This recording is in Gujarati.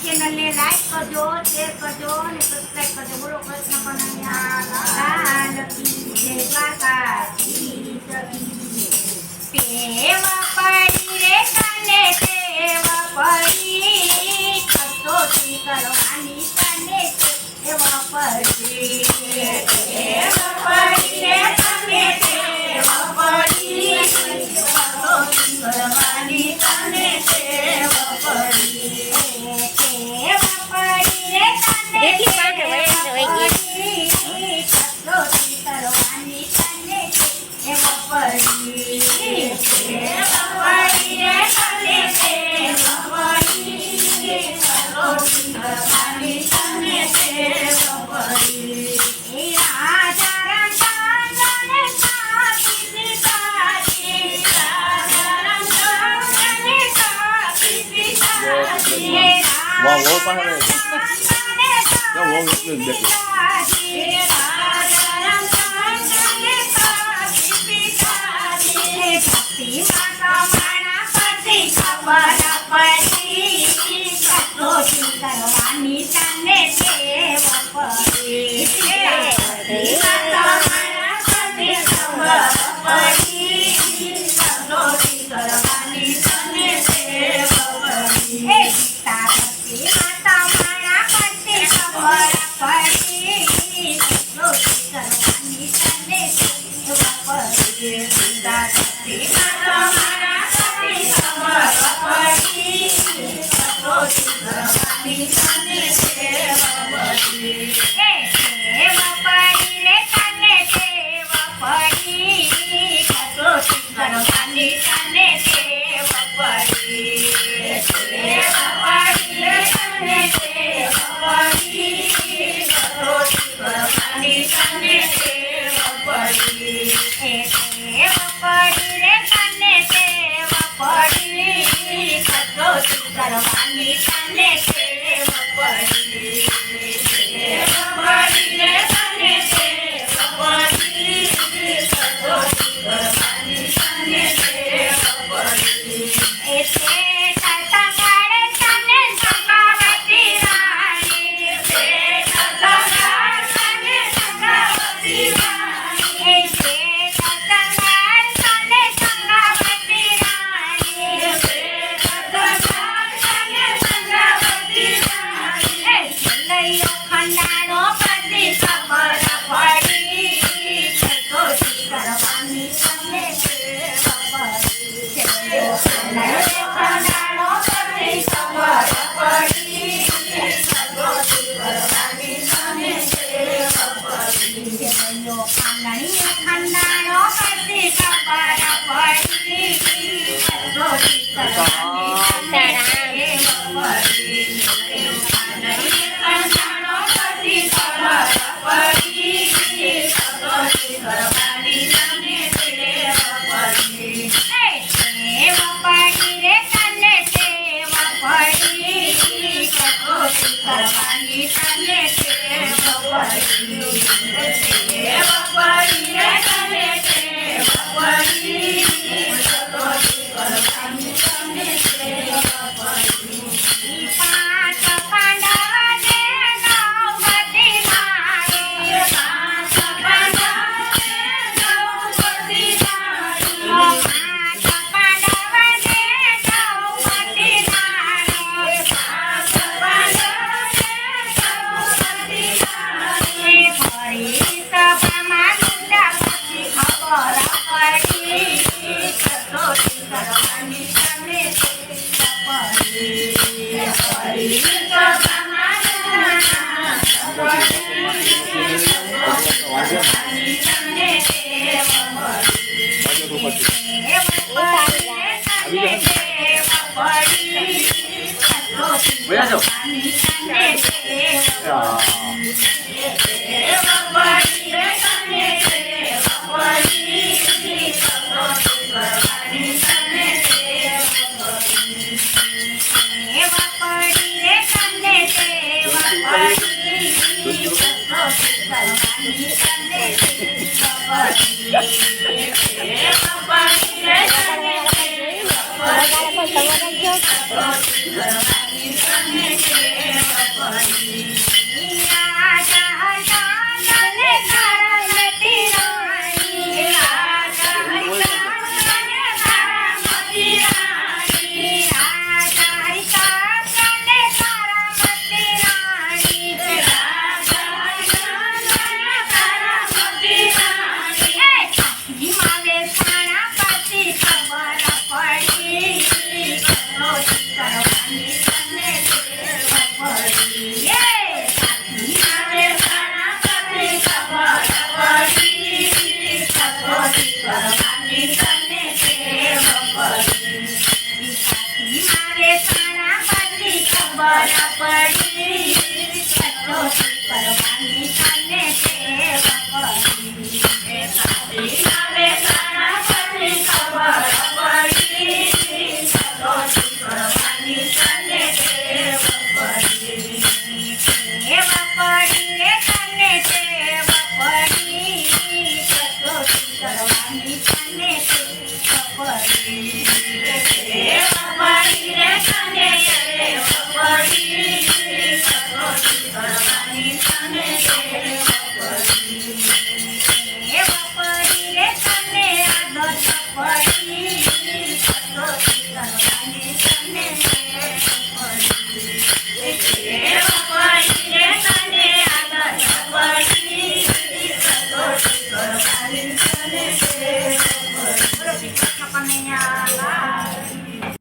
ચેનલને લાઈક કરજો, શેર કરજો અને સબસ્ક્રાઇબ કરજો. બોલો કૃષ્ણ કનૈયા કી જય. દ્વારકાધીશ કી જય. પડી રે કાને ટેવ પડી, કસોટી કરવાની કાને ટેવ પડી. ટેવ પડી રે કાને ટેવ પડી, કસોટી કરવાની કાને ટેવ પડી. ટેવ પડી રે કાને જેટલી પાસે વળે તો વહી ગઈ. કસોટી કરવાની કાને ટેવ પડી. Wow, wow, paano? Wow, wow, wow, કરવાની તને ટેવ પડી. કરવાની તને ટેવ પડી. માતા મારા કરતી ખબર પડી, કરવાની તને ટેવ પડી. માતા મારા કરતી ખબર પડી, કરવાની તને ટેવ પડી. ટેવ પડી રે તને ટેવ પડી, કસોટી કરવાની તને ટેવ પડી. ટેવ પડી રે તને ટેવ પડી, કસોટી કરવાની તને ટેવ પડી. ટેવ પડી રે તને ટેવ પડી, કસોટી કરવાની તને ટેવ પડી. ટેવ પડી રે તને ટેવ પડી, કસોટી કરવાની તને ટેવ પડી. ચાલતા કાળે તને સંગાવતી રાણી, ચાલતા કાળ તને સંગાવતી રાણી, ચાલતા કાળ તને સંગાવતી રાણી, ચાલતા કાળ તને સંગાવતી રાણી. લઈયો ખંડાનો બધી ખબર પડી, કસોટી કરવાની તને ટેવ પડી. ખંડાનો બધી ખબર પડી, કસોટી કરવાની તને ટેવ પડી. ખંડાનો બધી ખબર પડી, કસોટી કરવાની તને ટેવ પડી. ખંડાનો બધી ખબર પડી, કસોટી કરવાની તને ટેવ પડી. ટેવ પડી રે તને ટેવ પડી, કસોટી કરવાની તને ટેવ પડી. ટેવ પડી રે તને ટેવ પડી, કસોટી કરવાની તને ટેવ પડી. પાંચ પાંડવને દ્રૌપદી મારી, પાંચ પાંડવને દ્રૌપદી મારી, પાંચ પાંડવને દ્રૌપદી મારી, પાંચ પાંડવને દ્રૌપદી મારી. ફરી સભામાં દુંડા પછી ખબર પડી, કસોટી કરવાની તને ટેવ પડી. ફરી સભામાં દુંડા પછી કરવાની તને ટેવ પડી. ટેવ પડી રે તને ટેવ પડી, કસોટી કરવાની તને ટેવ પડી. ટેવ પડી રે તને ટેવ પડી, કસોટી કરવાની તને ટેવ પડી. ટેવ પડી રે તને ટેવ પડી, કસોટી કરવાની તને ટેવ પડી. ટેવ પડી રે તને ટેવ પડી, કસોટી કરવાની તને ટેવ ખબર પડી કસોટી કરવાની તને ટેવ પડી કાશીના બેસણા પછી ખબર પડી કસોટી કરવાની તને ટેવ પડી ટેવ પડી રે તને ટેવ પડી કસોટી કરવાની તને ટેવ પડી